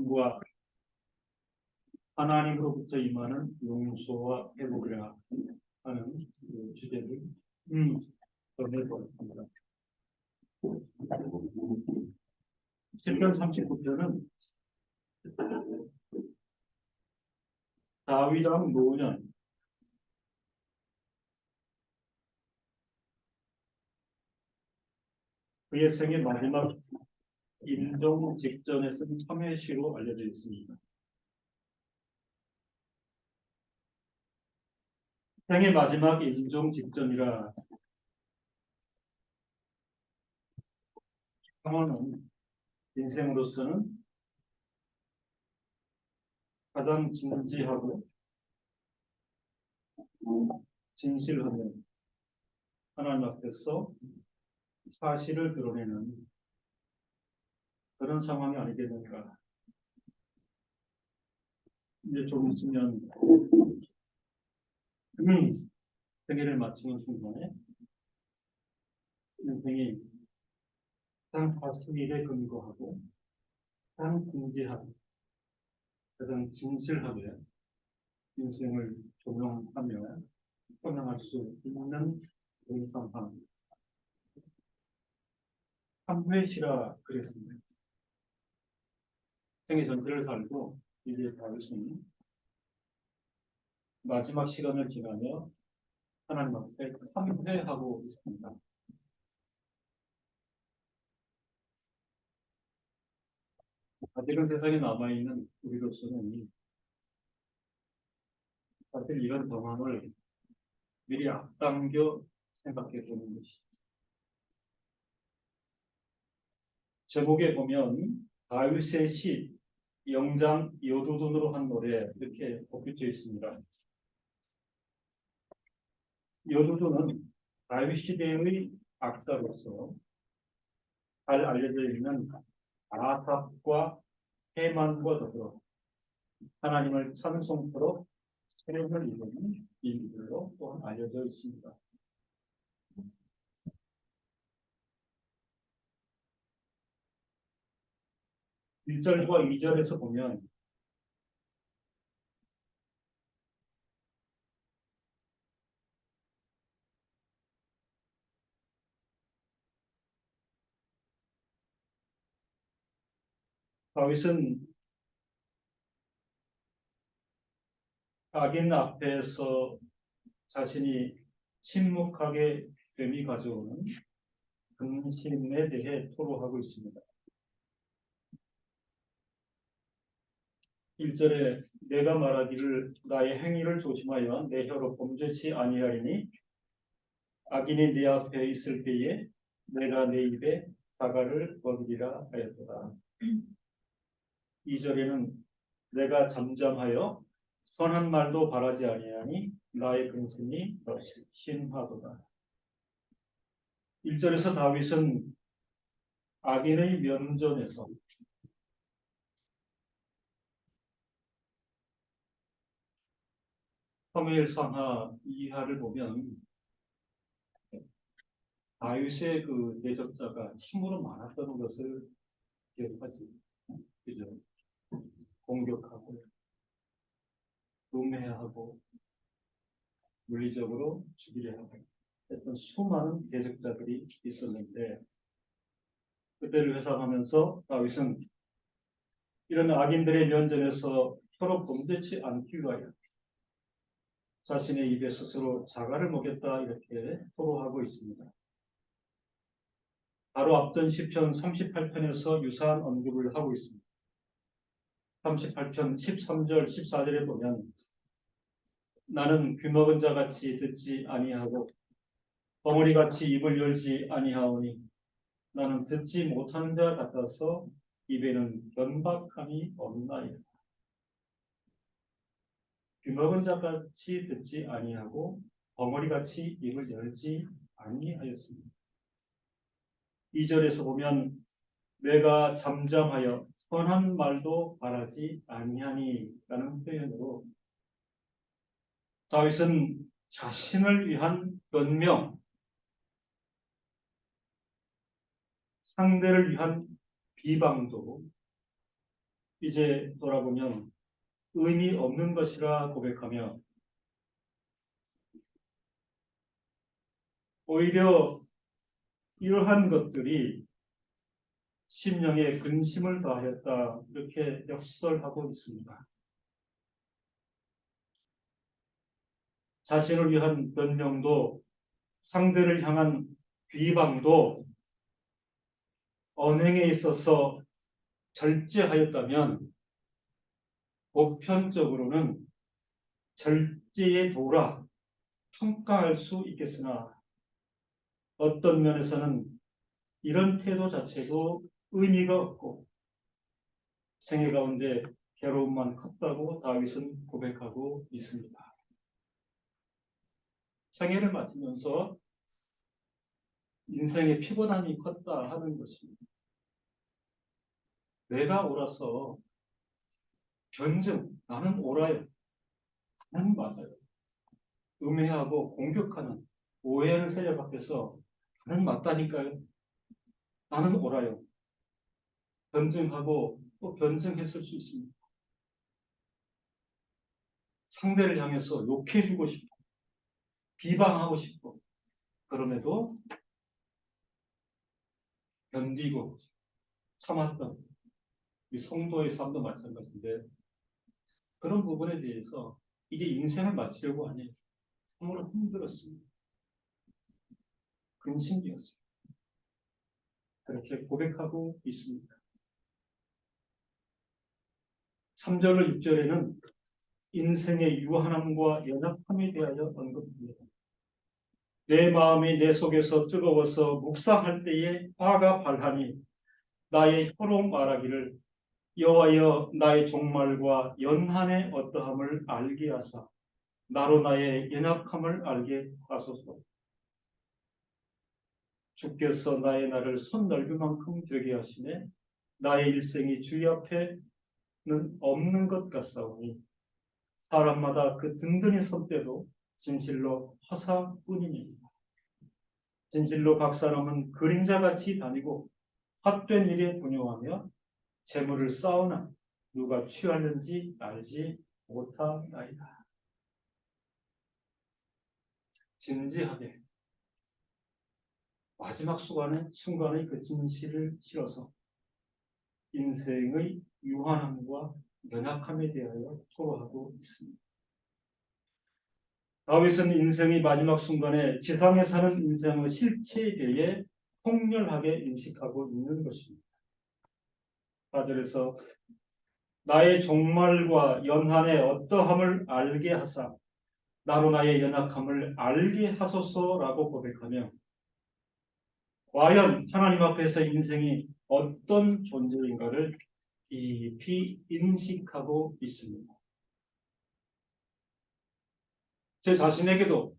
구원과 하나님으로부터 임하는 용서와 회복이라 하는 그 주제를 전해보았습니다. 시편 39편은 다윗 왕 노년 그의 생의 마지막 임종 직전에 쓴 참회시로 알려져 있습니다. 생의 마지막 임종 직전이라 상황은 인생으로서는 가장 진지하고 진실하며 하나님 앞에서 사실을 드러내는 그런 상황이 아니겠는가. 이제 좀 있으면 생애를 마치는 순간에 인생이 가장 사실에 근거하고 가장 진지하고 가장 진실하게 인생을 조명하며 설명할 수 있는 그런 상황. 참회시라 그랬습니다. 생애 전체를 살고 이제 다윗은 마지막 시간을 지나며 하나님 앞에 참회하고 있습니다. 아직은 세상에 남아있는 우리로서는 사실 이런 상황을 미리 앞당겨 생각해 보는 것이. 제목에 보면 다윗의 시 영장 여두둔으로 한 노래 이렇게 뽑혀져 있습니다. 여두둔은 다윗 시대의 악사로서 잘 알려져 있는 아삽과 헤만과 더불어 하나님을 찬송토록 세력을 이루는 인물로 또한 알려져 있습니다. (1절과) (2절에서) 보면 다윗은 악인 앞에서 자신이 침묵하게 됨이 가져오는 근심에 대해 토로하고 있습니다. 1절에 내가 말하기를 나의 행위를 조심하여 내 혀로 범죄치 아니하리니 악인이 내 앞에 있을 때에 내가 내 입에 사과를 먹이리라 하였더라. 2절에는 내가 잠잠하여 선한 말도 바라지 아니하니 나의 근심이 더 심하도다. 1절에서 다윗은 악인의 면전에서 사무엘 상하 2하를 보면 다윗의 그 대적자가 참으로 많았던 것을 기억하지. 그죠? 공격하고 음해하고 물리적으로 죽이려 하고 했던 수많은 대적자들이 있었는데 그때를 회상하면서 다윗은 이런 악인들의 면전에서 서로 범죄치 않기 위하여 자신의 입에 스스로 자갈을 먹였다 이렇게 토로하고 있습니다. 바로 앞전 시편 38편에서 유사한 언급을 하고 있습니다. 38편 13절 14절에 보면 나는 귀먹은 자같이 듣지 아니하고 벙어리같이 입을 열지 아니하오니 나는 듣지 못하는 자 같아서 입에는 변박함이 없나이다. 귀먹은 자같이 듣지 아니하고 벙어리같이 입을 열지 아니하였습니다. 2절에서 보면 내가 잠잠하여 선한 말도 바라지 아니하니 라는 표현으로 다윗은 자신을 위한 변명, 상대를 위한 비방도 이제 돌아보면 의미 없는 것이라 고백하며 오히려 이러한 것들이 심령에 근심을 더하였다 이렇게 역설하고 있습니다. 자신을 위한 변명도 상대를 향한 비방도 언행에 있어서 절제하였다면 보편적으로는 절제의 도라 평가할 수 있겠으나 어떤 면에서는 이런 태도 자체도 의미가 없고 생애 가운데 괴로움만 컸다고 다윗은 고백하고 있습니다. 생애를 마치면서 인생의 피곤함이 컸다 하는 것입니다. 내가 옳아서 변증, 나는 옳아요. 나는 맞아요. 음해하고 공격하는 오해하는 세력 앞에서 나는 맞다니까요. 나는 옳아요. 변증하고 또 변증했을 수 있습니다. 상대를 향해서 욕해주고 싶고 비방하고 싶고 그럼에도 견디고 참았던 이 성도의 삶도 마찬가지인데 그런 부분에 대해서 이게 인생을 마치려고 하니 참으로 힘들었습니다. 근심이었습니다. 그렇게 고백하고 있습니다. 3절로 6절에는 인생의 유한함과 연약함에 대하여 언급합니다. 내 마음이 내 속에서 뜨거워서 묵상할 때에 화가 발하니 나의 혀로 말하기를 여호와여 나의 종말과 연한의 어떠함을 알게 하사 나로 나의 연약함을 알게 하소서. 주께서 나의 날을 손 넓을 만큼 되게 하시네 나의 일생이 주의 앞에는 없는 것 같사오니 사람마다 그 든든히 설 때도 진실로 화사뿐이니 진실로 각 사람은 그림자같이 다니고 헛된 일에 분용하며 재물을 쌓으나 누가 취하는지 알지 못하나이다. 진지하게 마지막 순간의 그 진실을 실어서 인생의 유한함과 연약함에 대하여 토로하고 있습니다. 다윗은 인생의 마지막 순간에 지상에 사는 인생의 실체에 대해 통렬하게 인식하고 있는 것입니다. 4절에서 나의 종말과 연한의 어떠함을 알게 하사 나로 나의 연약함을 알게 하소서라고 고백하며 과연 하나님 앞에서 인생이 어떤 존재인가를 깊이 인식하고 있습니다. 제 자신에게도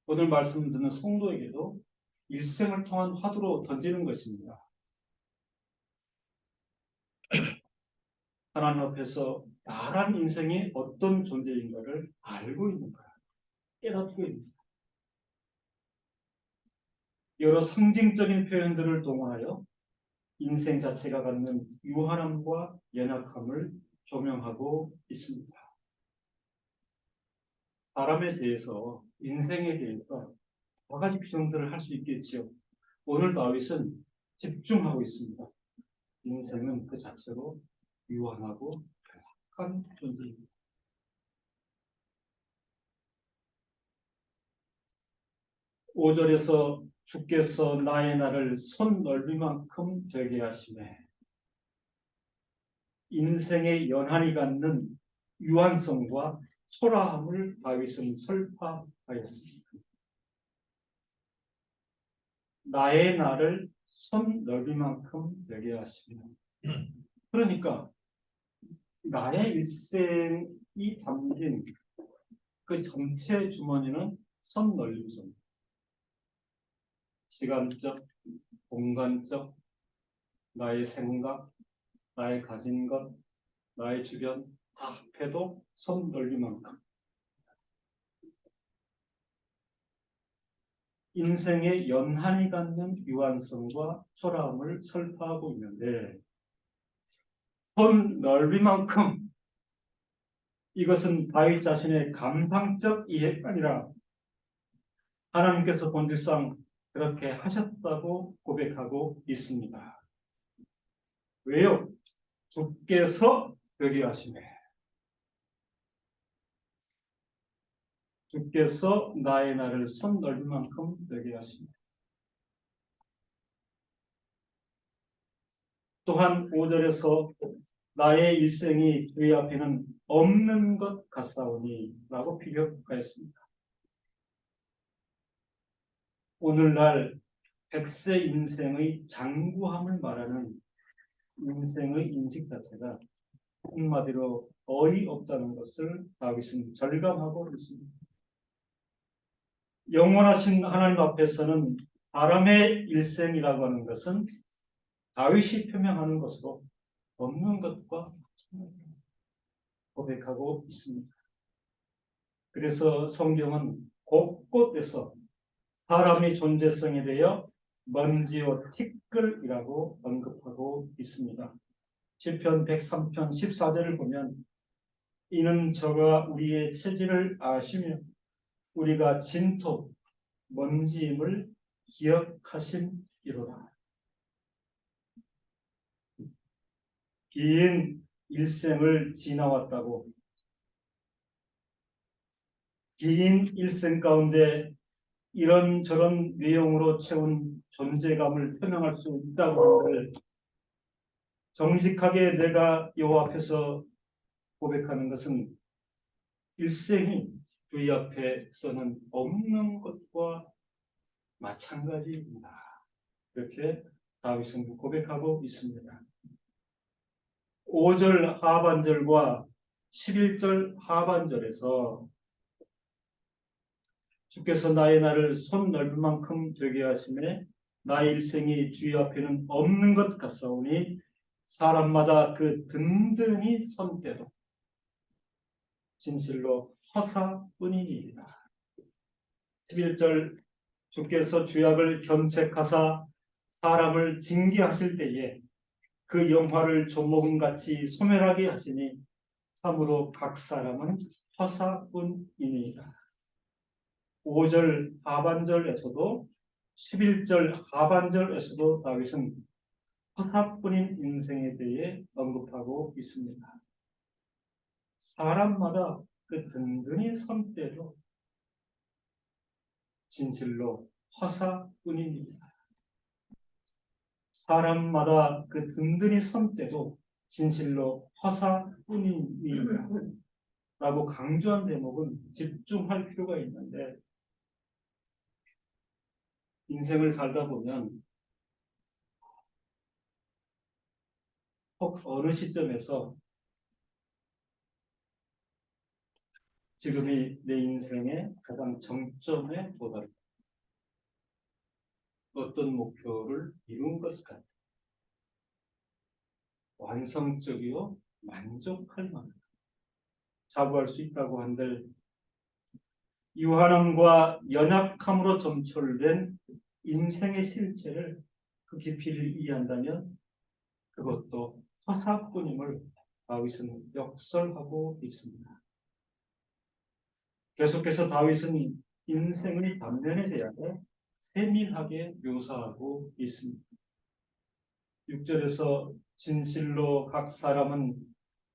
오늘 말씀 듣는 성도에게도 일생을 통한 화두로 던지는 것입니다. 하나님 앞에서 나란 인생이 어떤 존재인가를 알고 있는가, 깨닫고 있는가. 여러 상징적인 표현들을 동원하여 인생 자체가 갖는 유한함과 연약함을 조명하고 있습니다. 사람에 대해서, 인생에 대해서 여러 가지 규정들을 할 수 있겠지요. 오늘 다윗은 집중하고 있습니다. 인생은 그 자체로 유한하고 연약한 존재입니다. 5절에서 주께서 나의 날을 손 넓이만큼 되게 하시네. 인생의 연한이 갖는 유한성과 초라함을 다윗은 설파하였습니다. 나의 날을 손 넓이만큼 되게 하시네. 그러니까 나의 일생이 담긴 그 전체 주머니는 손 넓이 정도. 시간적, 공간적, 나의 생각, 나의 가진 것, 나의 주변 다 합해도 손 넓이만큼. 인생의 연한이 갖는 유한성과 초라함을 설파하고 있는데 손 넓이만큼, 이것은 다윗 자신의 감상적 이해가 아니라 하나님께서 본질상 그렇게 하셨다고 고백하고 있습니다. 왜요? 주께서 되게 하시네. 주께서 나의 나를 손 넓이만큼 되게 하시네. 또한 5절에서 나의 일생이 주의 앞에는 없는 것 같사오니 라고 비교하였습니다. 오늘날 100세 인생의 장구함을 말하는 인생의 인식 자체가 한마디로 어이없다는 것을 다윗은 절감하고 있습니다. 영원하신 하나님 앞에서는 사람의 일생이라고 하는 것은 다윗이 표명하는 것으로 없는 것과 고백하고 있습니다. 그래서 성경은 곳곳에서 사람의 존재성에 대하여 먼지와 티끌이라고 언급하고 있습니다. 시편 103편 14절을 보면 이는 저가 우리의 체질을 아시며 우리가 진토 먼지임을 기억하심이로다. 긴 일생을 지나왔다고 긴 일생 가운데 이런저런 내용으로 채운 존재감을 표명할 수 있다고 하는 정직하게 내가 여호와 앞에서 고백하는 것은 일생이 주의 앞에서는 없는 것과 마찬가지입니다. 이렇게 다윗은 고백하고 있습니다. 5절 하반절과 11절 하반절에서 주께서 나의 날을 손 넓은 만큼 되게 하심에 나의 일생이 주의 앞에는 없는 것 같사오니 사람마다 그 든든히 선 때도 진실로 허사뿐이니이다. 11절 주께서 죄악을 견책하사 사람을 징계하실 때에 그 영화를 조목음같이 소멸하게 하시니 참으로 각 사람은 허사뿐이니이다. 5절 하반절에서도 11절 하반절에서도 다윗은 허사뿐인 인생에 대해 언급하고 있습니다. 사람마다 그 든든히 선 때도 진실로 허사뿐입니다. 사람마다 그 든든히 선 때도 진실로 허사뿐입니다. 라고 강조한 대목은 집중할 필요가 있는데 인생을 살다 보면 혹 어느 시점에서 지금이 내 인생의 가장 정점에 도달했다. 어떤 목표를 이룬 것 같다. 완성적이요 만족할 만하다. 자부할 수 있다고 한들 유한함과 연약함으로 점철된 인생의 실체를 그 깊이를 이해한다면 그것도 허사뿐임을 다윗은 역설하고 있습니다. 계속해서 다윗은 인생의 단면에 대하여 세밀하게 묘사하고 있습니다. 6절에서 진실로 각 사람은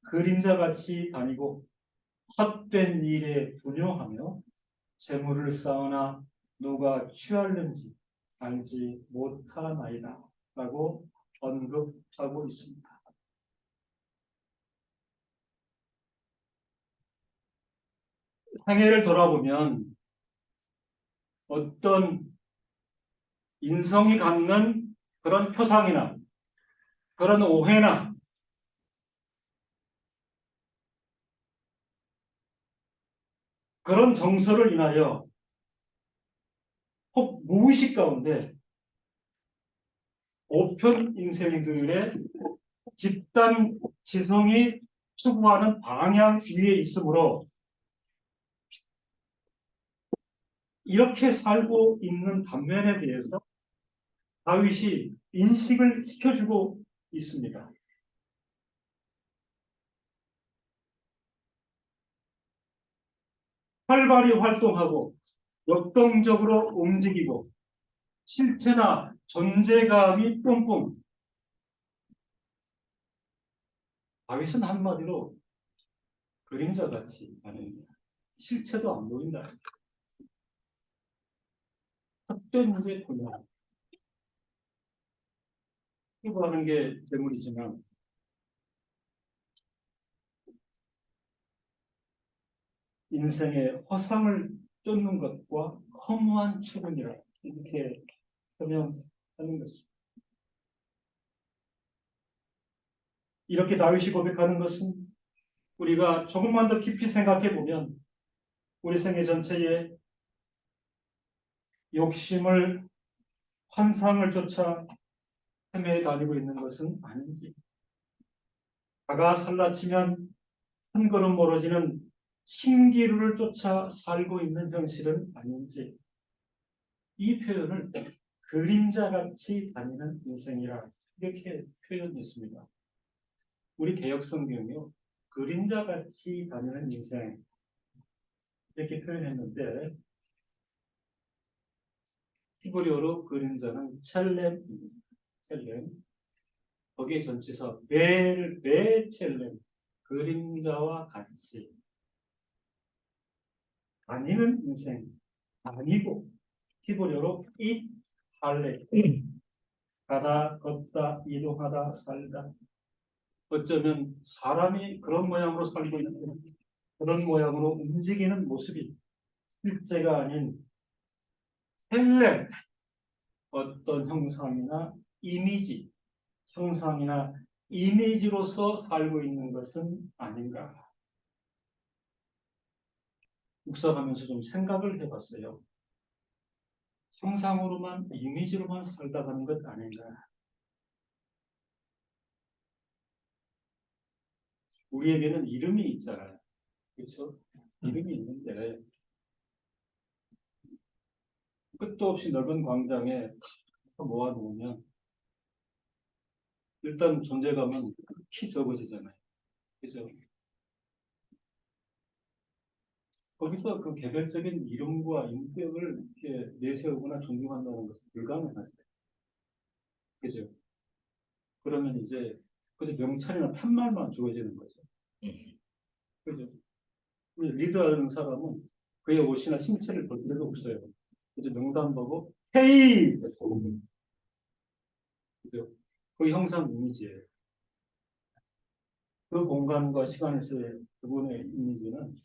그림자같이 다니고 헛된 일에 분요하며 재물을 쌓으나 누가 취하는지 알지 못하나이다 라고 언급하고 있습니다. 생애를 돌아보면 어떤 인성이 갖는 그런 표상이나 그런 오해나 그런 정서를 인하여 혹 무의식 가운데 보편 인생들의 집단 지성이 추구하는 방향 위에 있으므로 이렇게 살고 있는 단면에 대해서 다윗이 인식을 시켜주고 있습니다. 활발히 활동하고 역동적으로 움직이고 실체나 존재감이 뿜뿜. 다윗은 한마디로 그림자같이 하는 실체도 안 보인다. 헛된 무게 돌려. 이거 하는 게 재물이지만 인생의 허상을 쫓는 것과 허무한 추구이라 이렇게 설명하는 것입니다. 이렇게 다윗이 고백하는 것은 우리가 조금만 더 깊이 생각해 보면 우리 생애 전체에 욕심을 환상을 쫓아 헤매 다니고 있는 것은 아닌지, 다가 살라치면 한 걸음 멀어지는 신기루를 쫓아 살고 있는 현실은 아닌지, 이 표현을 그림자같이 다니는 인생이라 이렇게 표현했습니다. 우리 개혁성경이요, 그림자같이 다니는 인생 이렇게 표현했는데 히브리어로 그림자는 첼렘입니다. 첼렘. 거기에 전치사 베첼렘, 그림자와 같이 다니는 인생, 아니고 히브리어로 잇 할레, 가다 걷다 이동하다 살다. 어쩌면 사람이 그런 모양으로 살고 있는, 그런 모양으로 움직이는 모습이 실제가 아닌 헬렘, 어떤 형상이나 이미지, 형상이나 이미지로서 살고 있는 것은 아닌가. 묵상하면서 좀 생각을 해봤어요. 형상으로만, 이미지로만 살다 가는 것 아닌가. 우리에게는 이름이 있잖아요. 그렇죠? 이름이 있는데 끝도 없이 넓은 광장에 모아놓으면 일단 존재감은 극히 적어지잖아요. 그죠? 거기서 그 개별적인 이름과 인격을 이렇게 내세우거나 존중한다는 것은 불가능하죠. 그죠? 그러면 이제 그저 명찰이나 팻말만 주어지는 거죠. 그죠? 리드하는 사람은 그의 옷이나 신체를 볼 필요도 없어요. 그죠? 명단 보고 헤이! 그죠? 그 형상 이미지예요. 그 공간과 시간에서의 그분의 이미지는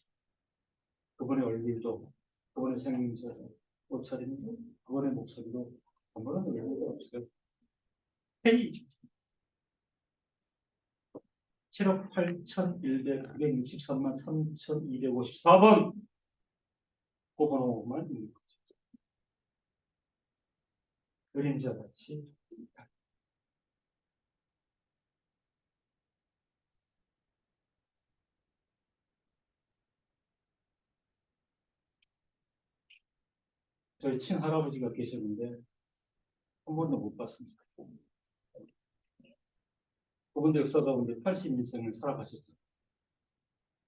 그분의 얼굴도, 그분의 생김새도, 옷차림도, 그분의 목소리도 아무런 의미가 없어요. 헤이! 7억 8,163만 3,254번 그 번호만 있는 거죠. 그림자같이 저희 친할아버지가 계셨는데 한 번도 못 봤습니다. 그분도 역사 가운데 80인생을 살아가셨죠.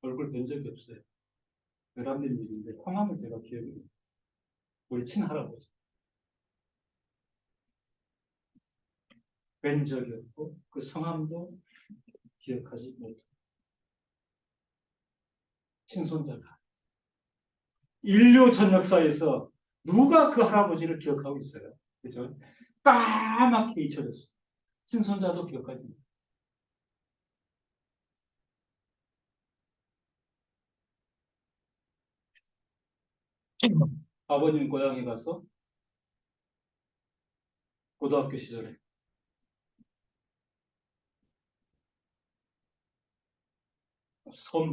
얼굴 뵌 적이 없어요. 외람된 일인데 성함을 제가 기억이 해요. 우리 친할아버지. 뵌 적이 없고 그 성함도 기억하지 못해요. 친손자가. 인류 전 역사에서 누가 그 할아버지를 기억하고 있어요? 그죠? 까맣게 잊혀졌어요. 친손자도 기억하지 못해요. 아버님 고향에 가서 고등학교 시절에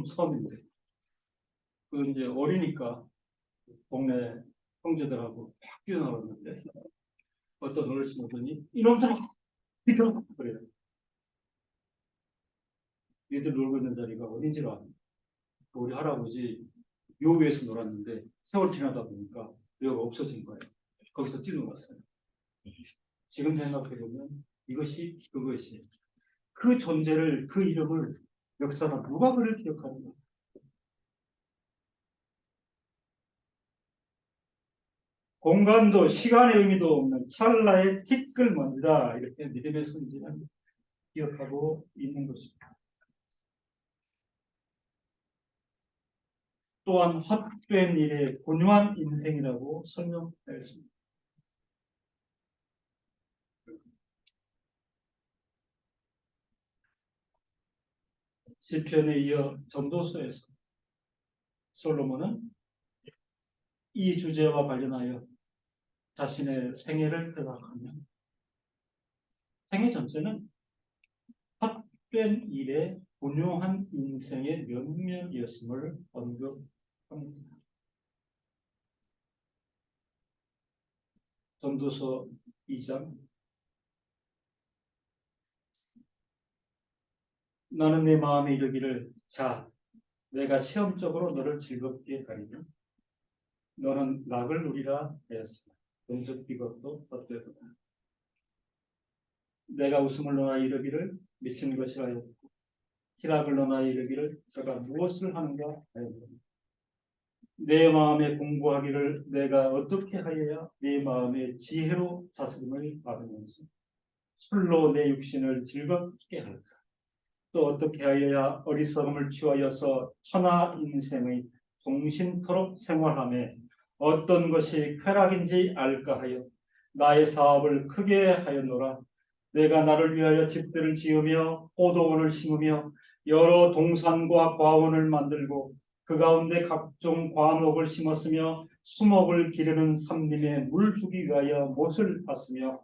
섬인데 그 이제 어리니까 동네 형제들하고 확 뛰어나왔는데 어떤 어르신 오더니 이놈들아 비켜 그래요. 얘들 놀고 있는 자리가 어딘지를 아는 우리 할아버지 묘위에서 놀았는데 세월 지나다 보니까 묘가 없어진 거예요. 거기서 뛰어놀았어요. 지금 생각해보면 이것이 그것이 그 존재를 그 이름을 역사가 누가 그를 기억하는가. 공간도 시간의 의미도 없는 찰나의 티끌먼지다. 이렇게 믿음의 순진은 기억하고 있는 것입니다. 또한 헛된 일에 곤유한 인생이라고 설명하였습니다. 시편에 이어 전도서에서 솔로몬은 이 주제와 관련하여 자신의 생애를 대박하며 생애 전체는 헛된 일에 곤용한 인생의 면면이었음을 언급합니다. 전도서 2장 나는 내 마음에 이르기를 자 내가 시험적으로 너를 즐겁게 하리니 너는 낙을 누리라 하였으나 동적 비것도 헛되도다. 내가 웃음을 넣어 이르기를 미친 것이라 하였고 희락을 넣어 이르기를 저가 무엇을 하는가 하였노라. 내 마음에 공부하기를 내가 어떻게 하여야 내 마음의 지혜로 다스림을 받으면서 술로 내 육신을 즐겁게 할까? 또 어떻게 하여야 어리석음을 취하여서 천하 인생의 종신토록 생활함에 어떤 것이 쾌락인지 알까 하여 나의 사업을 크게 하였노라. 내가 나를 위하여 집들을 지으며 포도원을 심으며 여러 동산과 과원을 만들고 그 가운데 각종 과목을 심었으며 수목을 기르는 삼림에 물 주기 위하여 못을 팠으며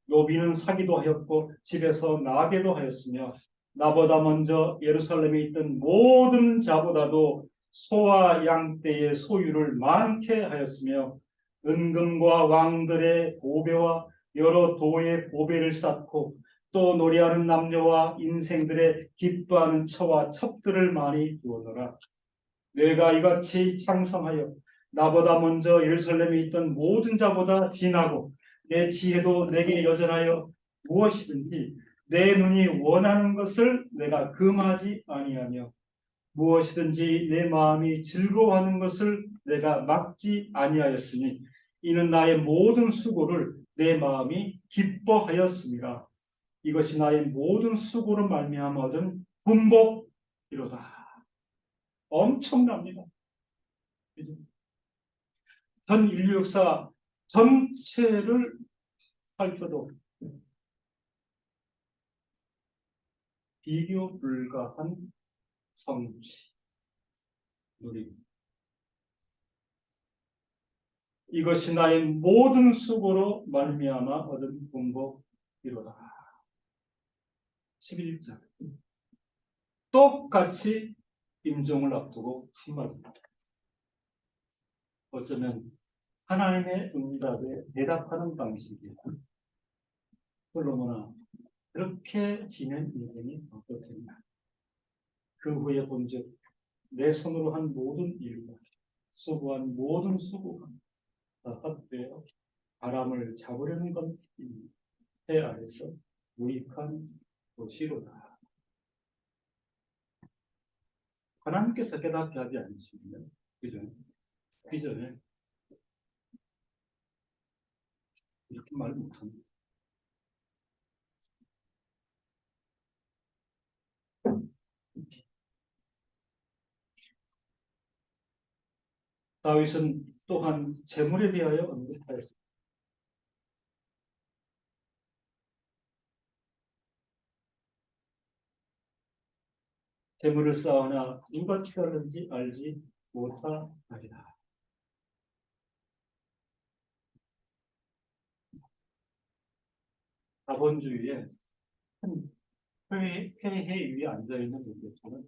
노비는 사기도 하였고 집에서 나게도 하였으며 나보다 먼저 예루살렘에 있던 모든 자보다도 소와 양떼의 소유를 많게 하였으며 은금과 왕들의 보배와 여러 도의 보배를 쌓고 또 노래하는 남녀와 인생들의 기뻐하는 처와 첩들을 많이 두었노라. 내가 이같이 창성하여 나보다 먼저 예루살렘에 있던 모든 자보다 진하고 내 지혜도 내게 여전하여 무엇이든지 내 눈이 원하는 것을 내가 금하지 아니하며 무엇이든지 내 마음이 즐거워하는 것을 내가 막지 아니하였으니 이는 나의 모든 수고를 내 마음이 기뻐하였습니다. 이것이 나의 모든 수고로 말미암아 얻은 분복이로다. 엄청납니다. 전 인류 역사 전체를 살펴도 비교 불가한 성취, 누림. 이것이 나의 모든 수고로 말미암아 얻은 분복이로다. 11절. 똑같이 임종을 앞두고 한말입니다. 어쩌면 하나님의 응답에 대답하는 방식이야. 솔로몬아, 그렇게 지낸 인생이 어떻겠냐. 그 후에 본즉 내 손으로 한 모든 일과 수고한 모든 수고가 다 헛되어 바람을 잡으려는 것이 해 아래서 무익한 도시로다. 하나님께서 깨닫게 하지 않으시면 그 전에 이렇게 말 못합니다. 다윗은 또한 재물에 대하여 언급하였습니다. 재물을 쌓으나 누가 취하는지 알지 못하리라. 자본주의에 큰 폐해 위에 앉아있는 분들처럼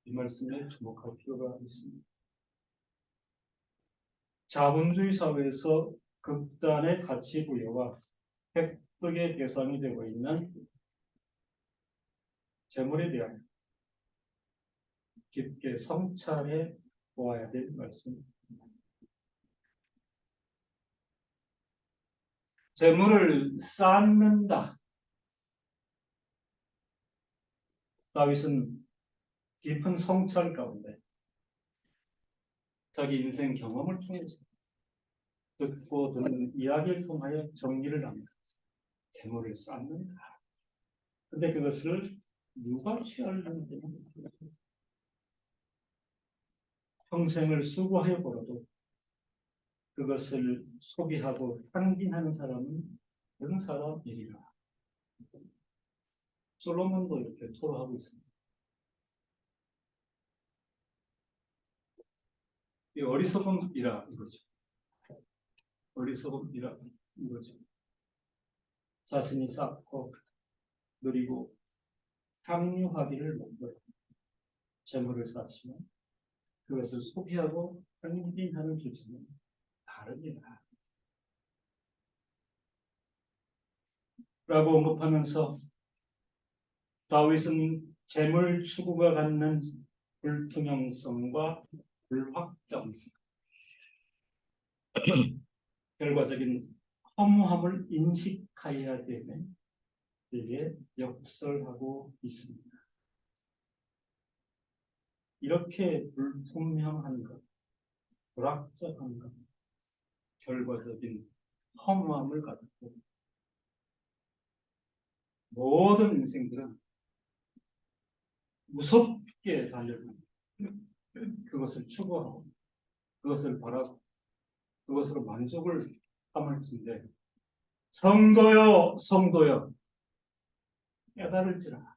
이 말씀에 주목할 필요가 있습니다. 자본주의 사회에서 극단의 가치 부여와 획득의 대상이 되고 있는 재물에 대한 깊게 성찰해 보아야 될 말씀입니다. 재물을 쌓는다. 다윗은 깊은 성찰 가운데 자기 인생 경험을 통해서 듣고 듣는 이야기를 통하여 정리를 합니다. 재물을 쌓는다. 근데 그것을 누가 취하려는지 평생을 수고하여 벌어도 그것을 소비하고 향진하는 사람은 그런 사람이리라. 솔로몬도 이렇게 토로하고 있습니다. 이 어리석음이라 이거죠. 어리석음이라 이거죠. 자신이 쌓고 누리고 향유하기를 목표로 재물을 쌓지만 그것을 소비하고 향진하는 기준은 다릅니다. 라고 언급하면서 다윗은 재물 추구가 갖는 불투명성과 불확정성, 결과적인 허무함을 인식하여야 되는 되게 역설하고 있습니다. 이렇게 불분명한 것, 불확정한 것, 결과적인 허무함을 가지고 모든 인생들은 무섭게 달려듭니다. 그것을 추구하고 그것을 바라고 그것으로 만족을 삼을 텐데 성도여 성도여 깨달을지라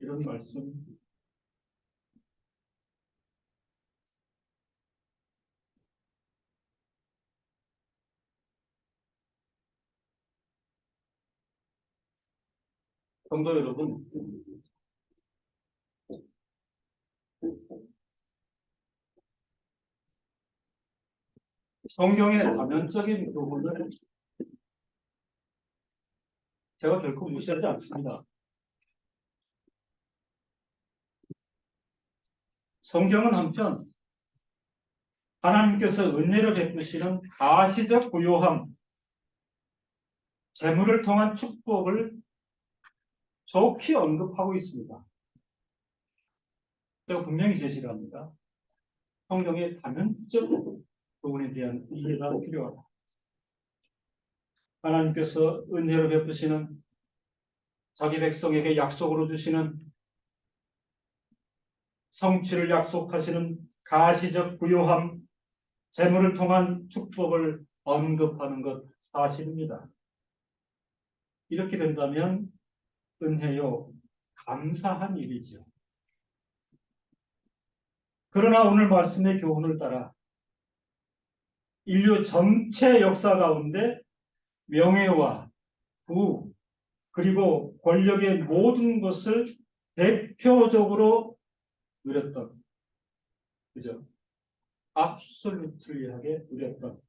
이런 말씀. 성도 여러분, 성경의 다면적인 부분을 제가 결코 무시하지 않습니다. 성경은 한편 하나님께서 은혜로 베푸시는 가시적 부요함, 재물을 통한 축복을 좋게 언급하고 있습니다. 제가 분명히 제시를 합니다. 성경의 다면적 부분에 대한 이해가 필요하다. 하나님께서 은혜로 베푸시는 자기 백성에게 약속으로 주시는 성취를 약속하시는 가시적 부요함, 재물을 통한 축복을 언급하는 것 사실입니다. 이렇게 된다면 은혜요, 감사한 일이죠. 그러나 오늘 말씀의 교훈을 따라 인류 전체 역사 가운데 명예와 부 그리고 권력의 모든 것을 대표적으로 누렸던, 그죠? 압솔루틀리하게 누렸던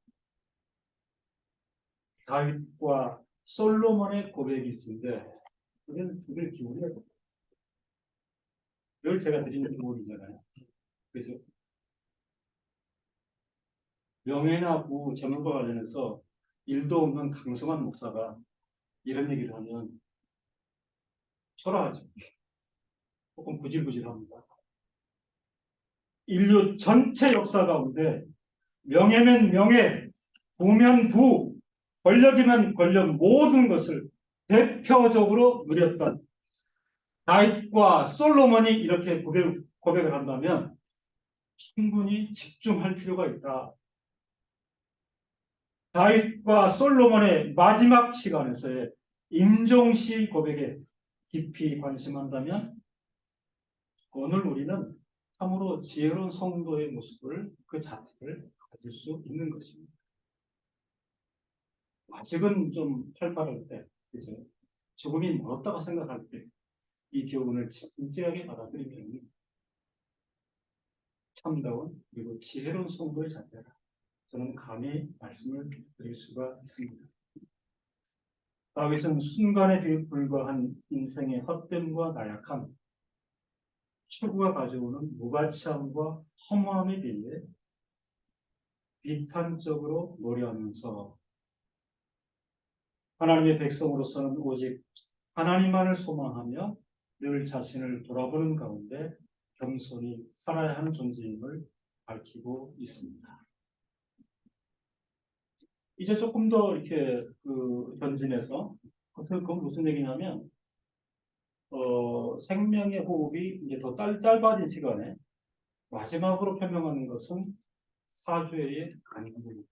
다윗과 솔로몬의 고백일진데 그걸 기울여야 됩니다. 늘 제가 드리는 기본이잖아요. 그죠? 명예나 부, 재물과 관련해서 일도 없는 강성한 목사가 이런 얘기를 하면 초라하죠. 조금 구질구질합니다. 인류 전체 역사 가운데 명예면 명예, 부면 부, 권력이면 권력 모든 것을 대표적으로 누렸던 다윗과 솔로몬이 이렇게 고백을 한다면 충분히 집중할 필요가 있다. 다윗과 솔로몬의 마지막 시간에서의 임종시 고백에 깊이 관심한다면 오늘 우리는 참으로 지혜로운 성도의 모습을 그 자체를 가질 수 있는 것입니다. 아직은 좀 팔팔할 때, 그죠? 조금이 멀었다고 생각할 때 이 교훈을 진지하게 받아들이면 참다운 그리고 지혜로운 성도의 자세라 저는 감히 말씀을 드릴 수가 있습니다. 다윗은 순간에 불과한 인생의 헛됨과 나약함, 추구가 가져오는 무가치함과 허무함에 대해 비탄적으로 노래하면서 하나님의 백성으로서는 오직 하나님만을 소망하며 늘 자신을 돌아보는 가운데 겸손히 살아야 하는 존재임을 밝히고 있습니다. 이제 조금 더 이렇게 전진해서 그건 무슨 얘기냐면 생명의 호흡이 이제 더 짧아진 시간에 마지막으로 표명하는 것은 사죄의 간구.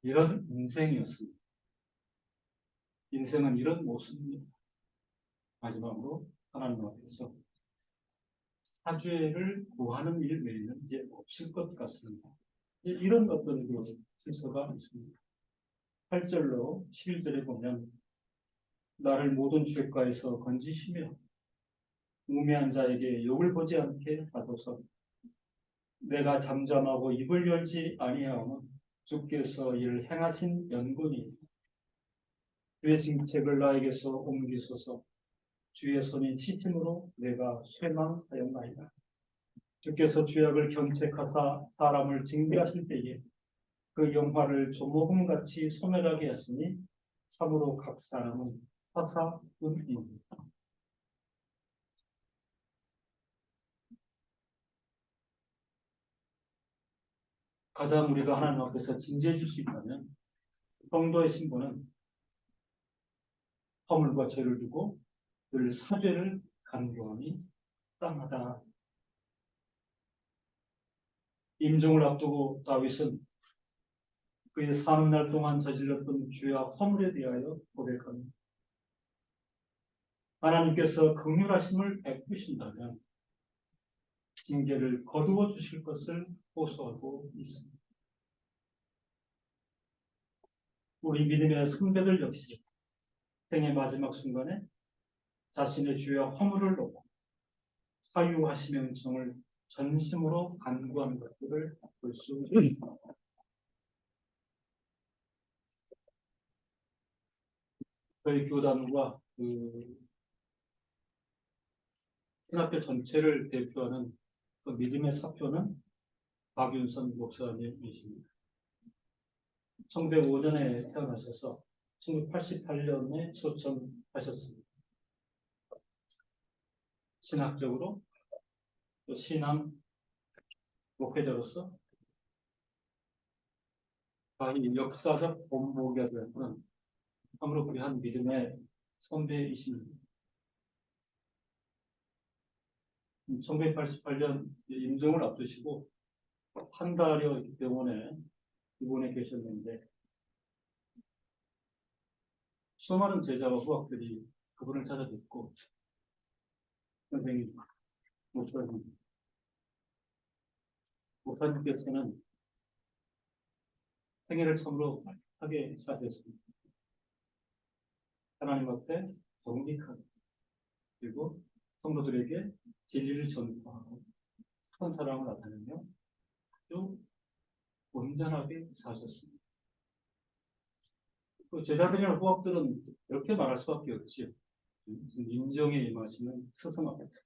이런 인생이었습니다. 인생은 이런 모습입니다. 마지막으로 하나님 앞에서 사죄를 구하는 일 외에는 이제 없을 것 같습니다. 이런 어떤 질서가 있습니다. 8절로 11절에 보면 나를 모든 죄가에서 건지시며 우매한 자에게 욕을 보지 않게 하소서. 내가 잠잠하고 입을 열지 아니하오면 주께서 이를 행하신 연분이 주의 징책을 나에게서 옮기소서. 주의 손이 치심으로 내가 쇠망하였나이다. 주께서 죄악을 경책하사 사람을 징계하실 때에 그 영화를 조모금같이 소멸하게 하시니 참으로 각 사람은 화사뿐입니다. 가장 우리가 하나님 앞에서 진지해 줄 수 있다면 성도의 신분은 허물과 죄를 두고 늘 사죄를 간구함이 땅하다. 임종을 앞두고 다윗은 그의 사는 날 동안 저질렀던 죄와 허물에 대하여 고백합니다. 하나님께서 긍휼하심을 베푸신다면 징계를 거두어 주실 것을 호소하고 있습니다. 우리 믿음의 선배들 역시 생의 마지막 순간에 자신의 죄와 허물을 놓고 사유하심의 은총을 전심으로 간구하는 것들을 볼 수 있습니다. 저희 교단과 신학교 전체를 대표하는 그 믿음의 사표는 박윤선 목사님이십니다. 1905년에 태어나셔서 1988년에 소천하셨습니다. 신학적으로 또 신앙 목회자로서 이 역사적 본보기가 되었던 참으로 귀한 믿음의 선배이십니다. 1988년 임종을 앞두시고 한 달여 병원에 입원해 계셨는데 수많은 제자와 후학들이 그분을 찾아뵙고 선생님, 목사님께서는 생애를 참으로 하게 사셨습니다. 하나님 앞에 정직하게 그리고 성도들에게 진리를 전파하고 큰 사랑을 나타내며 또 온전하게 사셨습니다. 그 제자들이나 후학들은 이렇게 말할 수밖에 없지요. 인정에 임하시는 스승합니다.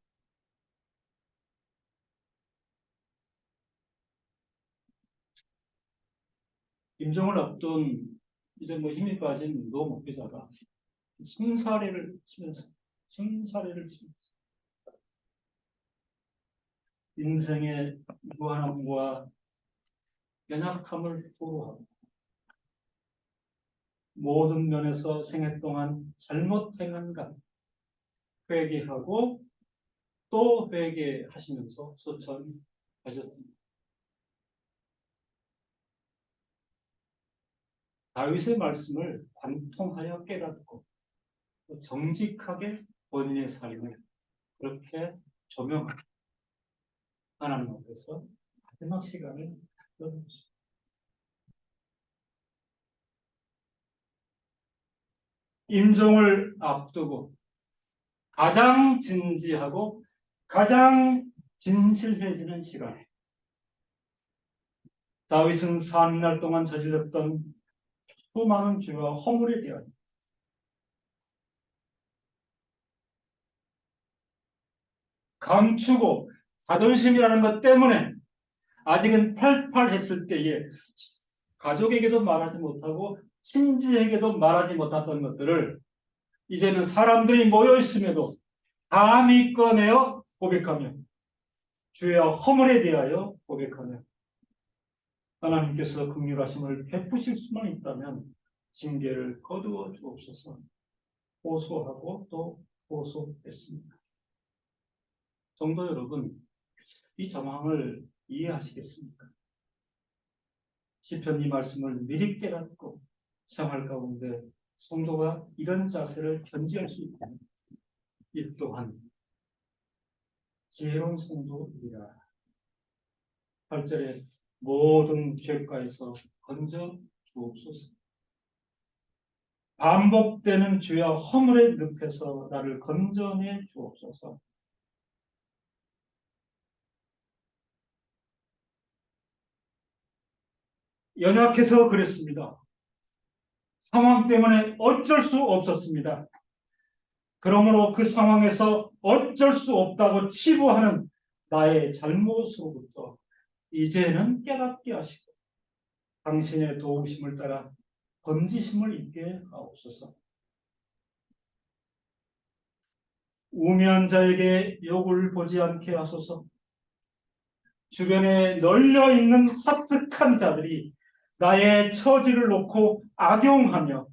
임종을 앞둔 이제 힘이 빠진 노 목회자가 순사례를 치면서 인생의 무한함과 연약함을 토로하고 모든 면에서 생애 동안 잘못 행한 것 회개하고 또 회개하시면서 소천하셨습니다. 다윗의 말씀을 관통하여 깨닫고 정직하게 본인의 삶을 그렇게 조명하고 하나님 앞에서 마지막 시간을 갖는 임종을 앞두고 가장 진지하고 가장 진실해지는 시간에 다윗은 사느날 동안 저질렀던 수많은 죄와 허물에 대하여 감추고 자존심이라는 것 때문에 아직은 팔팔했을 때에 가족에게도 말하지 못하고 친지에게도 말하지 못했던 것들을 이제는 사람들이 모여 있음에도 감히 꺼내어 고백하며 죄와 허물에 대하여 고백하며 하나님께서 긍휼하심을 베푸실 수만 있다면 징계를 거두어 주옵소서. 호소하고 또 호소했습니다. 성도 여러분, 이 정황을 이해하시겠습니까? 시편 이 말씀을 미리 깨닫고 생활 가운데 성도가 이런 자세를 견지할 수 있다면 이 또한 지혜로운 성도이라. 8절에 모든 죄가에서 건져 주옵소서. 반복되는 죄와 허물의 늪에서 나를 건져내 주옵소서. 연약해서 그랬습니다. 상황 때문에 어쩔 수 없었습니다. 그러므로 그 상황에서 어쩔 수 없다고 치부하는 나의 잘못으로부터 이제는 깨닫게 하시고 당신의 도우심을 따라 건지심을 입게 하옵소서. 우매한 자에게 욕을 보지 않게 하소서. 주변에 널려 있는 사특한 자들이 나의 처지를 놓고 악용하며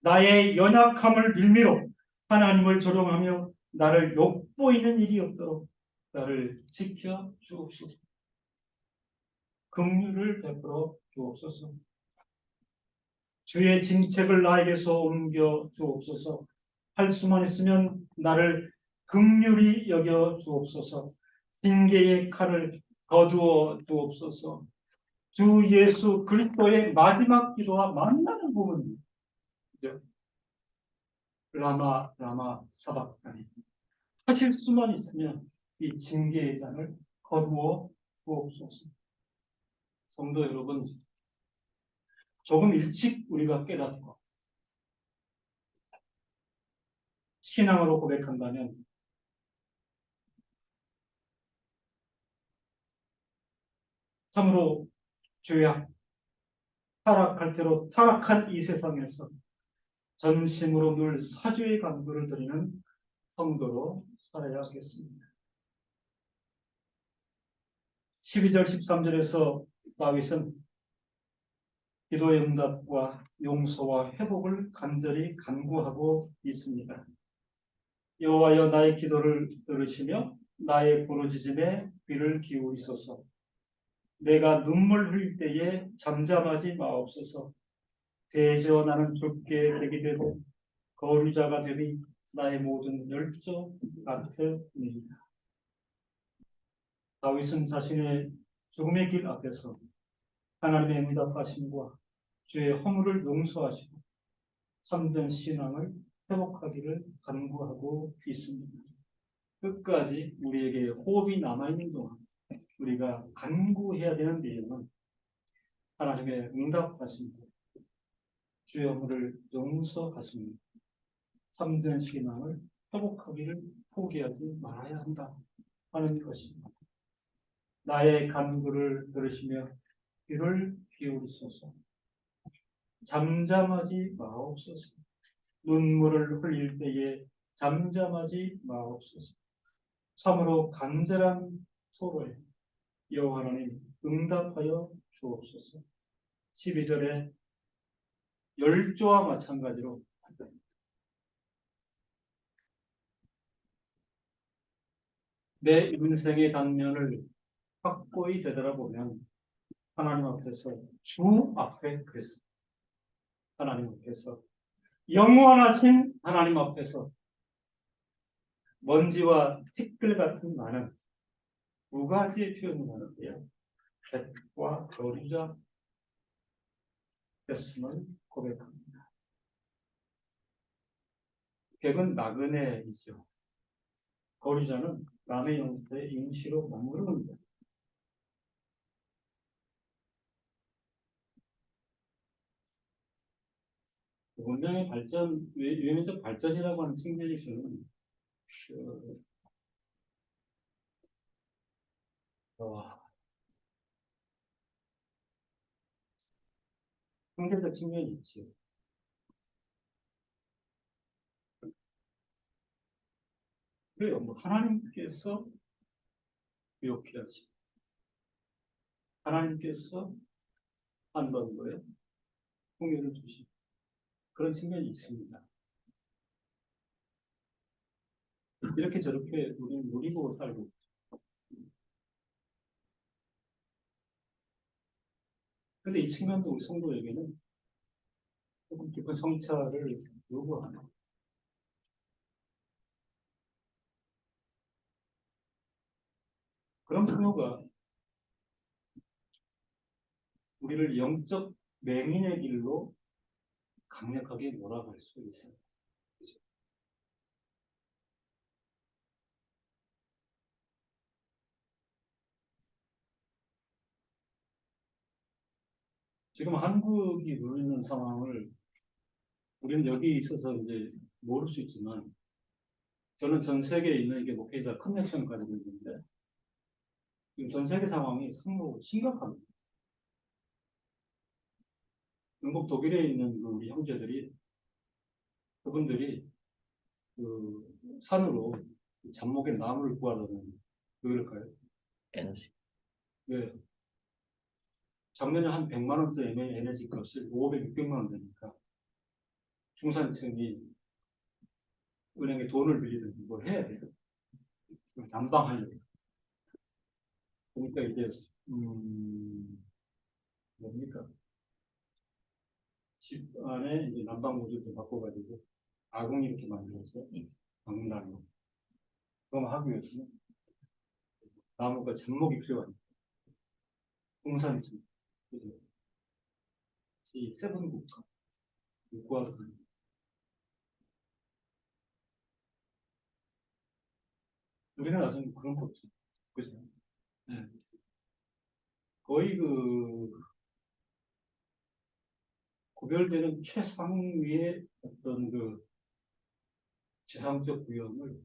나의 연약함을 빌미로 하나님을 조롱하며 나를 욕보이는 일이 없도록 나를 지켜 주옵소서. 긍휼을 베풀어 주옵소서. 주의 징책을 나에게서 옮겨 주옵소서. 할 수만 있으면 나를 긍휼히 여겨 주옵소서. 징계의 칼을 거두어 주옵소서. 주 예수 그리스도의 마지막 기도와 만나는 부분이죠. 라마 라마 사박다니. 하실 수만 있으면 이 징계의 잔을 거두어 주옵소서. 성도 여러분, 조금 일찍 우리가 깨닫고 신앙으로 고백한다면 참으로 죄악, 타락할 대로 타락한 이 세상에서 전심으로 늘 사죄의 간구를 드리는 성도로 살아야 하겠습니다. 12절 13절에서 다윗은 기도의 응답과 용서와 회복을 간절히 간구하고 있습니다. 여호와여 나의 기도를 들으시며 나의 부르짖음에 귀를 기울이소서. 내가 눈물 흘릴 때에 잠잠하지 마옵소서. 대저 나는 좁게 되게 되고 거류자가 되니 나의 모든 열조 같으니이다. 다윗은 자신의 죽음의 길 앞에서 하나님의 응답하심과 주의 허물을 용서하시고 참된 신앙을 회복하기를 간구하고 있습니다. 끝까지 우리에게 호흡이 남아있는 동안 우리가 간구해야 되는 내용은 하나님의 응답하심과 주의 허물을 용서하십니다. 참된 신앙을 회복하기를 포기하지 말아야 한다 하는 것입니다. 나의 간구를 들으시며 귀를 기울이소서. 잠잠하지 마옵소서. 눈물을 흘릴 때에 잠잠하지 마옵소서. 참으로 간절한 토로에 여호와 하나님 응답하여 주옵소서. 12절에 열조와 마찬가지로 내 인생의 단면을 확고히 되돌아보면 하나님 앞에서 주 앞에 그랬습니다. 하나님 앞에서 영원하신 하나님 앞에서 먼지와 티끌 같은 나는 두 가지의 표현을 하는데요. 객과 거류자 됐음을 고백합니다. 객은 나그네이죠. 거류자는 남의 영토에 임시로 머무르는 것. 문명의 발전, 외면적 발전이라고 하는 측면에서는 어, 상대적 측면이 있지. 그래요. 뭐 하나님께서 기억해야지. 하나님께서 한반도에 풍요를 주시 그런 측면이 있습니다. 이렇게 저렇게 우리는 누리고 살고 근데 이 측면도 우리 성도에게는 조금 깊은 성찰을 요구하는 그런 풍요가 우리를 영적 맹인의 길로 강력하게 몰아갈 수 있어요. 그죠? 지금 한국이 누리는 상황을 우리는 여기 있어서 이제 모를 수 있지만 저는 전 세계에 있는 이게 목회자 커넥션까지 있는데 지금 전 세계 상황이 상당히 심각합니다. 영국 독일에 있는 그 우리 형제들이 그분들이 그 산으로 잡목의 나무를 구하려면 왜 그럴까요? 에너지. 네. 작년에 한 100만 원대 에너지 값이 500, 600만 원 되니까 중산층이 은행에 돈을 빌리든지 뭘 해야 돼요. 난방하려고. 그러니까 이제 뭡니까? 집 안에 이제 난방 모듈도 바꿔가지고 아궁이 이렇게 만들어서 방문하는 그럼 하기 위해서는 나무가 잡목이 필요하니까 중산층 이 세븐 국가 구하러 가는 우리는 아직 그런 거 없죠. 그죠? 네. 거의 그 구별되는 최상위의 어떤 그 지상적 위험을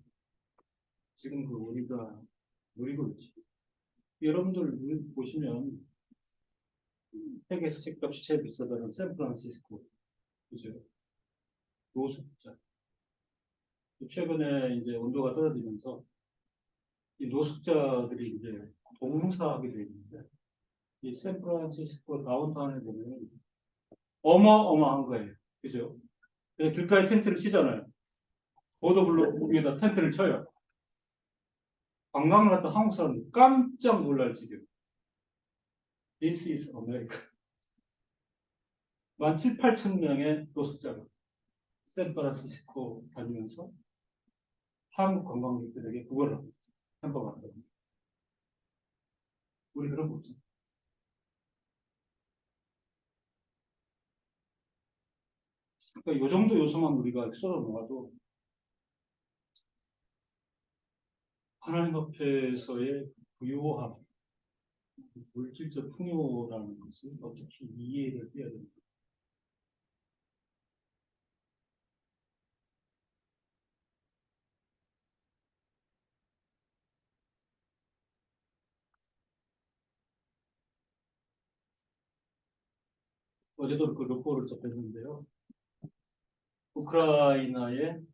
지금 그 우리가 누리고 있지. 여러분들 보시면 세계 집값이 제일 비싸다는 샌프란시스코, 그죠? 노숙자. 최근에 이제 온도가 떨어지면서 이 노숙자들이 이제 동사하게 되어 있는데 이 샌프란시스코 다운타운에 보면 어마어마한 거예요. 그죠? 그냥 길가에 텐트를 치잖아요. 보도블록 위에다 텐트를 쳐요. 관광을 갔다 한국 사람 깜짝 놀랄 지경. This is America. 7, 8천 명의 노숙자가 샌프란시스코 다니면서 한국 관광객들에게 그걸 햄버거한다. 우리 그런 거 없죠. 그러니까 이 정도 요소만 우리가 쏟아 놓아도 하나님 앞에서의 부유함, 물질적 풍요라는 것을 어떻게 이해를 해야 됩니까? 어제도 그 르포를 접했는데요. 우크라이나의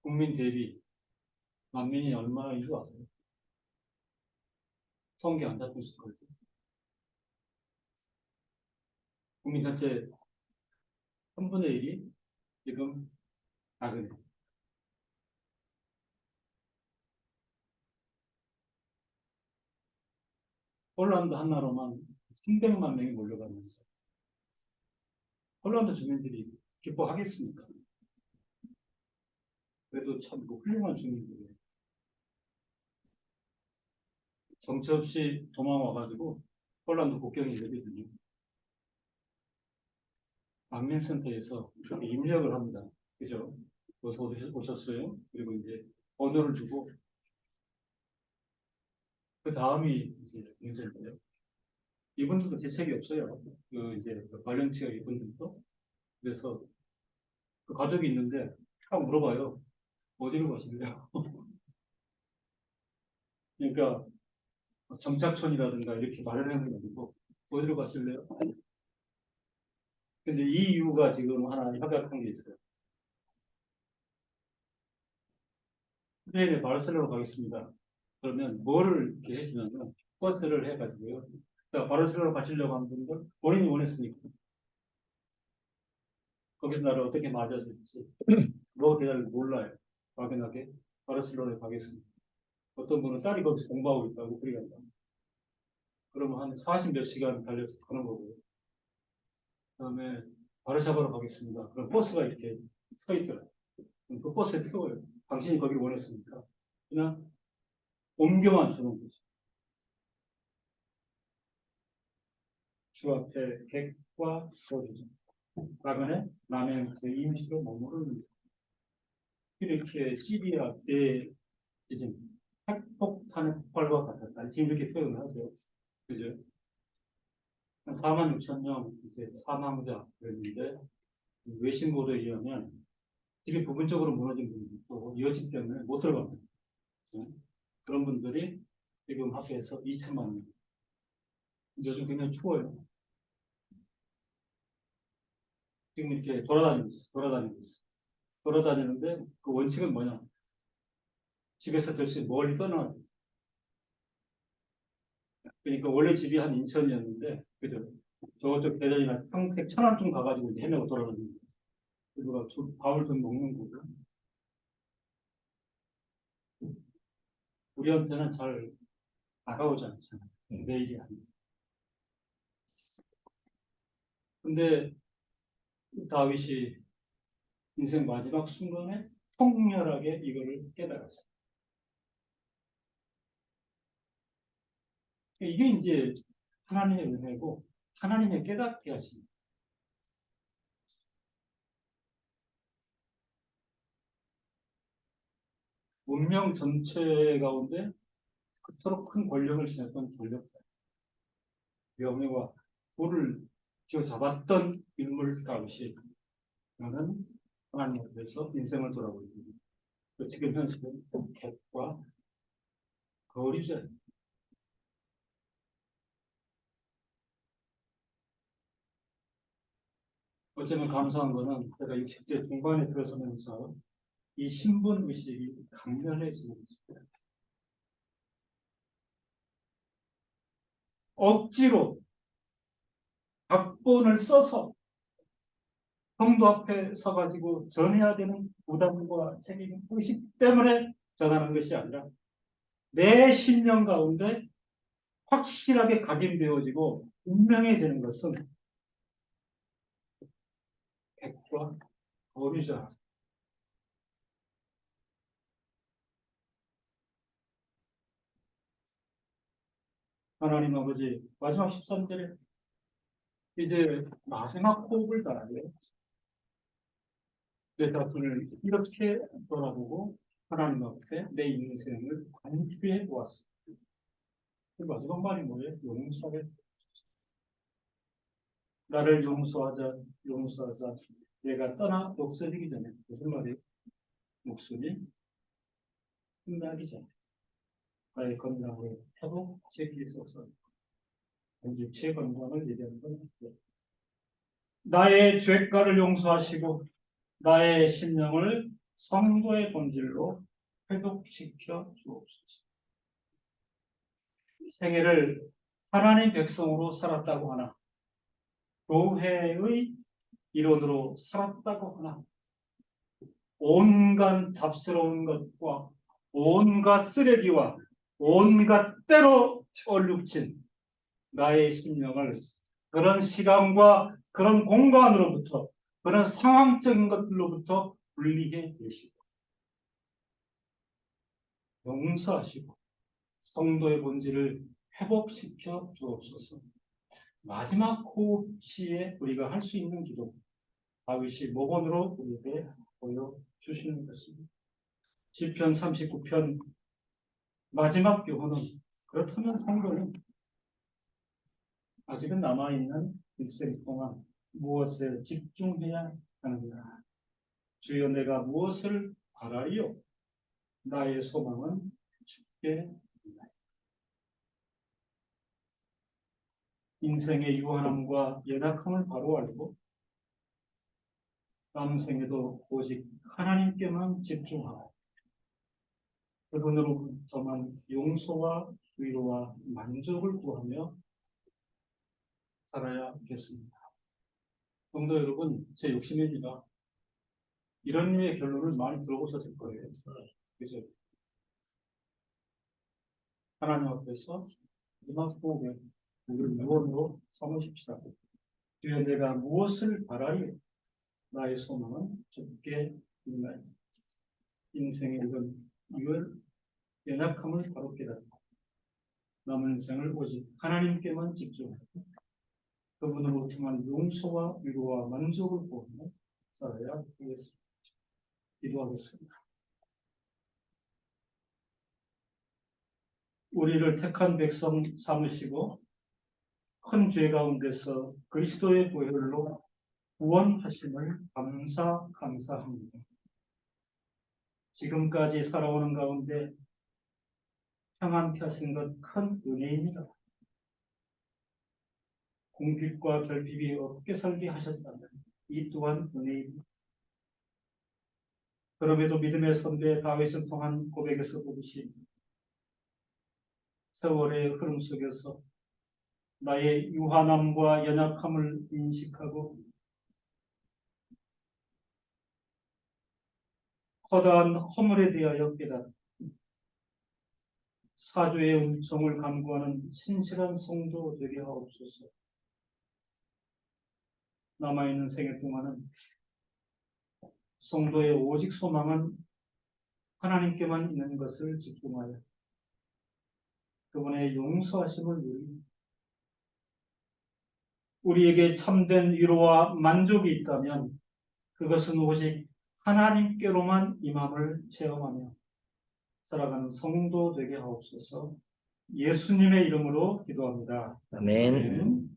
국민 대비 난민이 얼마인 줄 아세요? 통계 안 잡고 있을 거예요. 국민 전체 3분의 1이 지금 나그네. 폴란드 하나로만 300만 명이 몰려가면서 폴란드 주민들이 기뻐하겠습니까? 그래도 참 훌륭한 주민들이에요. 정처 없이 도망와가지고 폴란드 국경에 내리더니 난민센터에서 입력을 합니다. 그죠? 어디서 오셨어요? 그리고 이제 번호를 주고 그 다음이 이제 문제인데요. 이분들도 대책이 없어요. 그 이제 발령치가 이분들도 그래서 그 가족이 있는데 딱 물어봐요. 어디로 가실래요? 그러니까 정착촌이라든가 이렇게 말을 하는 게 아니고 어디로 가실래요? 근데 이 이유가 지금 하나 협약한 게 있어요. 스페인에 바르셀로나 가겠습니다. 그러면 뭐를 이렇게 해주냐면 버스를 해가지고요. 자, 바르셀로나 가시려고 하는 분들 본인이 원했으니까 거기서 나를 어떻게 맞아줄지 뭐 대답을 몰라요. 막연하게 바르셀로나에 가겠습니다. 어떤 분은 딸이 거기서 공부하고 있다고 그리 간다. 그러면 한 40몇 시간 달려서 가는 거고요. 그다음에 바르샤바로 가겠습니다. 그럼 버스가 이렇게 서 있더라고요. 그 버스에 태워요. 당신이 거기를 원했으니까 그냥 옮겨만 주는 거죠. 주 앞에 객과 소리죠. 나그네 남의 그 임시로 머무르는 거죠. 이렇게 시리아의 지금 핵폭탄의 폭발과 같았다. 지금 이렇게 표현을 하죠. 그죠? 4만 6천 명 이제 사망자였는데 외신 보도에 의하면 집이 부분적으로 무너진 분들이 또 이어진 때문에 못 들어갑니다. 그런 분들이 지금 합해서 2천만 명. 요즘 굉장히 추워요. 지금 이렇게 돌아다니고 있어. 돌아다니는데 그 원칙은 뭐냐? 집에서 될 수 있는 멀리 떠나야 돼. 그러니까 원래 집이 한 인천이었는데, 그죠? 저쪽 대전이나 평택 천안쯤 가가지고 이제 헤매고 돌아다니는 거예요. 그리고 밥을 좀 먹는 거고. 우리한테는 잘 다가오지 않잖아요. 내일이 아니고. 근데 다윗이 인생 마지막 순간에 통렬하게 이거를 깨달았어요. 이게 이제 하나님의 은혜고 하나님의 깨닫게 하신 문명 전체 가운데 그토록 큰 권력을 지녔던 권력자, 명예와 부를 쥐어잡았던 인물 다윗이 나는 하나님 앞에서 인생을 돌아보고 지금 현실은 객과 거리죠. 어쩌면 감사한 거는 제가 60대 중반에 들어서면서 이 신분 의식이 강렬해지고 있습니다. 억지로 각본을 써서 성도 앞에 서가지고 전해야 되는 부담과 책임 의식 때문에 전하는 것이 아니라 내 신령 가운데 확실하게 각인되어지고 분명해지는 것은 백과 거리자. 하나님 아버지 마지막 13절에 이제 마지막 호흡을 달아요. 내 자신을 이렇게 돌아보고 하나님 앞에 내 인생을 관주해 보았습니다. 그 마지막 말이 뭐예요? 용서해. 나를 용서하자. 내가 떠나 없어지기 전에 무슨 말이에요? 목숨이 끝나기 전에 나의 건강을 회복시킬 수 없어. 육체 건강을 얘기하는 건 아니죠. 나의 죄가를 용서하시고 나의 심령을 성도의 본질로 회복시켜 주옵소서. 생애를 하나님 백성으로 살았다고 하나 교회의 일원으로 살았다고 하나 온갖 잡스러운 것과 온갖 쓰레기와 온갖 때로 얼룩진 나의 심령을 그런 시간과 그런 공간으로부터 그런 상황적인 것들로부터 분리해 계시고 용서하시고 성도의 본질을 회복시켜 주옵소서. 마지막 호흡 시에 우리가 할 수 있는 기도 다윗이 모본으로 우리에게 보여주시는 것입니다. 시편 39편 마지막 교훈은 그렇다면 성도는 아직은 남아있는 일생 동안 무엇에 집중해야 하는가? 주여 내가 무엇을 바라리요? 나의 소망은 주께 인생의 유한함과 연약함을 바로 알고 다음 생에도 오직 하나님께만 집중하고 그분으로부터만 용서와 위로와 만족을 구하며 살아야겠습니다. 성도 여러분, 제 욕심입니다. 이런 류의 결론을 많이 들어보셨을 거예요. 그죠? 하나님 앞에서 이만 보고 우리를 유언으로 삼으십시다. 주여 내가 무엇을 바라리? 나의 소망은 주께 있나이다. 인생의 이걸 연약함을 바로 깨닫고 남은 인생을 오직 하나님께만 집중하고 그분으로 통한 용서와 위로와 만족을 보며 살아야 하겠습니다. 기도하겠습니다. 우리를 택한 백성 삼으시고 큰 죄 가운데서 그리스도의 보혈로 구원하심을 감사합니다. 지금까지 살아오는 가운데 평안케 하신 것 큰 은혜입니다. 공핍과 결핍이 없게 살게 하셨다면 이 또한 은혜입니다. 그럼에도 믿음의 선배 다윗을 통한 고백에서 보듯이 세월의 흐름 속에서 나의 유한함과 연약함을 인식하고 허다한 허물에 대하여 깨닫고 사주의 은총을 간구하는 신실한 성도 되게 하옵소서. 남아있는 생애 동안은 성도의 오직 소망은 하나님께만 있는 것을 집중하여 그분의 용서하심을 누리고 우리에게 참된 위로와 만족이 있다면 그것은 오직 하나님께로만 임함을 체험하며 살아가는 성도 되게 하옵소서. 예수님의 이름으로 기도합니다. 아멘. 아멘.